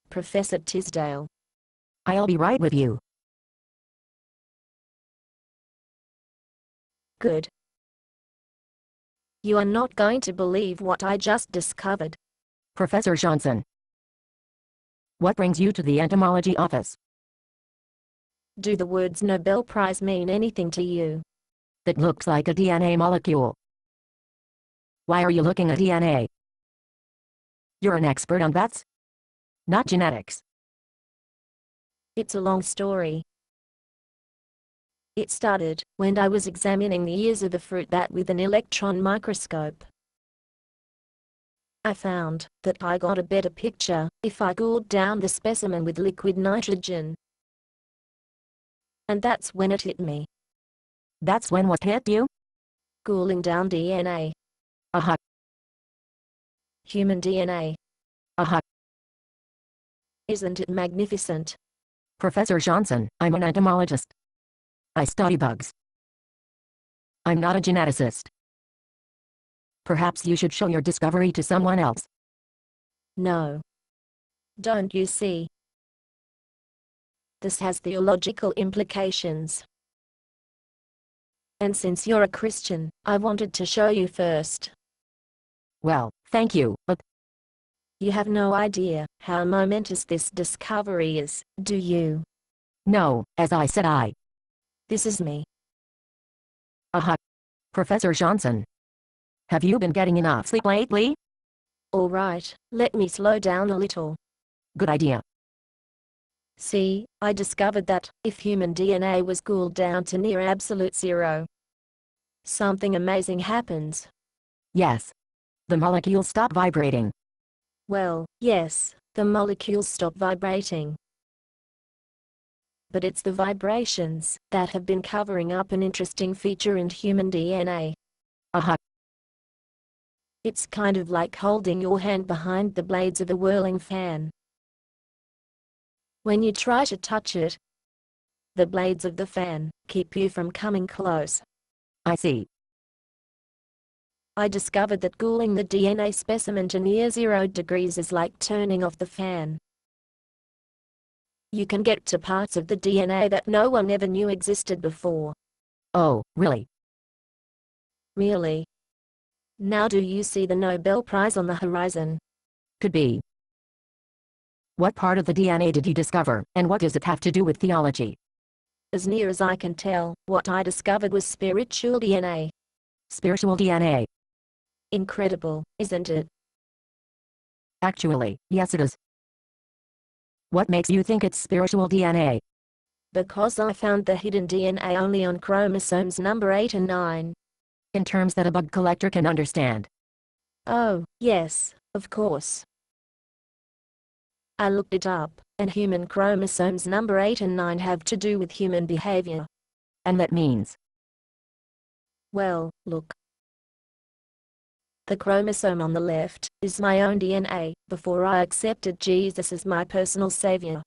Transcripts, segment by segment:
Professor Tisdale. I'll be right with you. Good. You are not going to believe what I just discovered. Professor Johnson. What brings you to the entomology office? Do the words Nobel Prize mean anything to you? That looks like a DNA molecule. Why are you looking at DNA? You're an expert on bats? Not genetics. It's a long story. It started when I was examining the ears of a fruit bat with an electron microscope. I found that I got a better picture if I cooled down the specimen with liquid nitrogen. And that's when it hit me. That's when what hit you? Cooling down DNA. Aha. Human DNA. Aha. Isn't it magnificent? Professor Johnson, I'm an entomologist. I study bugs. I'm not a geneticist. Perhaps you should show your discovery to someone else. No. Don't you see? This has theological implications. And since you're a Christian, I wanted to show you first. Well, thank you, but you have no idea how momentous this discovery is, do you? No, as I said, This is me. Aha. Professor Johnson. Have you been getting enough sleep lately? All right, let me slow down a little. Good idea. See, I discovered that if human DNA was cooled down to near absolute zero, something amazing happens. Yes. The molecules stop vibrating. Well, yes, the molecules stop vibrating. But it's the vibrations that have been covering up an interesting feature in human DNA. Aha. It's kind of like holding your hand behind the blades of a whirling fan. When you try to touch it, the blades of the fan keep you from coming close. I see. I discovered that cooling the DNA specimen to near 0 degrees is like turning off the fan. You can get to parts of the DNA that no one ever knew existed before. Oh, really? Really? Now do you see the Nobel Prize on the horizon? Could be. What part of the DNA did you discover, and what does it have to do with theology? As near as I can tell, what I discovered was spiritual DNA. Spiritual DNA. Incredible, isn't it? Actually, yes it is. What makes you think it's spiritual DNA? Because I found the hidden DNA only on chromosomes number 8 and 9. In terms that a bug collector can understand. Oh, yes, of course. I looked it up, and human chromosomes number 8 and 9 have to do with human behavior. And that means? Well, look. The chromosome on the left is my own DNA, before I accepted Jesus as my personal savior.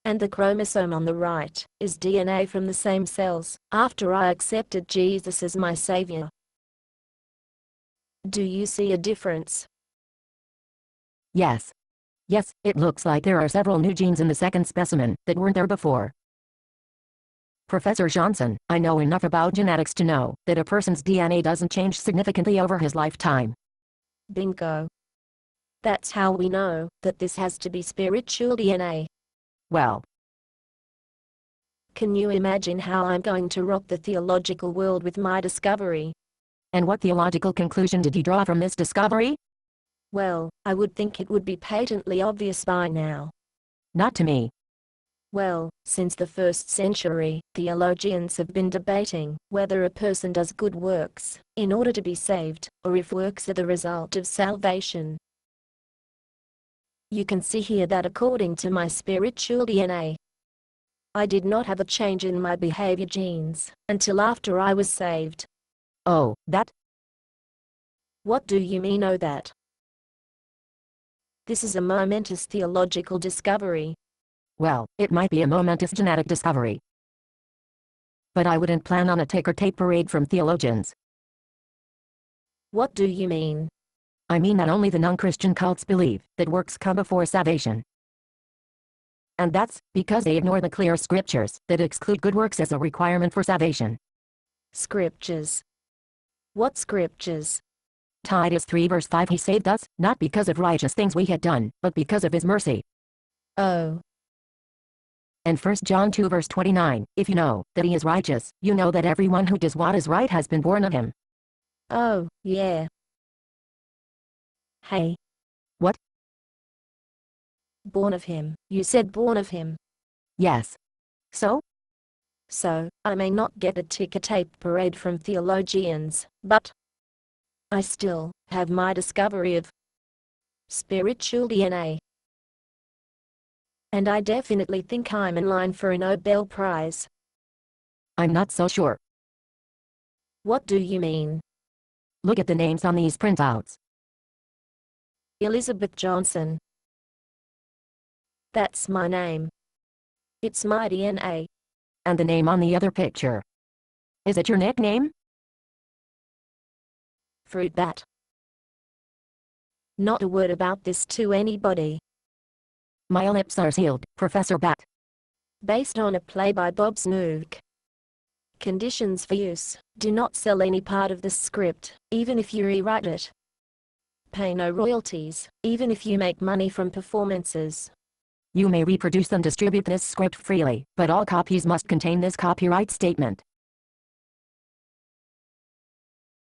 And the chromosome on the right is DNA from the same cells, after I accepted Jesus as my savior. Do you see a difference? Yes. Yes, it looks like there are several new genes in the second specimen that weren't there before. Professor Johnson, I know enough about genetics to know that a person's DNA doesn't change significantly over his lifetime. Bingo. That's how we know that this has to be spiritual DNA. Well. Can you imagine how I'm going to rock the theological world with my discovery? And what theological conclusion did you draw from this discovery? Well, I would think it would be patently obvious by now. Not to me. Well, since the 1st century, theologians have been debating whether a person does good works in order to be saved, or if works are the result of salvation. You can see here that according to my spiritual DNA, I did not have a change in my behavior genes until after I was saved. Oh, that? What do you mean, oh that? This is a momentous theological discovery. Well, it might be a momentous genetic discovery. But I wouldn't plan on a ticker tape parade from theologians. What do you mean? I mean that only the non-Christian cults believe that works come before salvation. And that's because they ignore the clear scriptures that exclude good works as a requirement for salvation. Scriptures. What scriptures? Titus 3 verse 5 He saved us, not because of righteous things we had done, but because of his mercy. Oh. And 1 John 2 verse 29, if you know that he is righteous, you know that everyone who does what is right has been born of him. Oh, yeah. Hey. What? Born of him. You said born of him. Yes. So? So, I may not get a ticker tape parade from theologians, but I still have my discovery of spiritual DNA. And I definitely think I'm in line for a Nobel Prize. I'm not so sure. What do you mean? Look at the names on these printouts. Elizabeth Johnson. That's my name. It's my DNA. And the name on the other picture. Is it your nickname? Fruit bat. Not a word about this to anybody. My lips are sealed, Professor Bat. Based on a play by Bob Snook. Conditions for use: do not sell any part of the script, even if you rewrite it. Pay no royalties, even if you make money from performances. You may reproduce and distribute this script freely, but all copies must contain this copyright statement.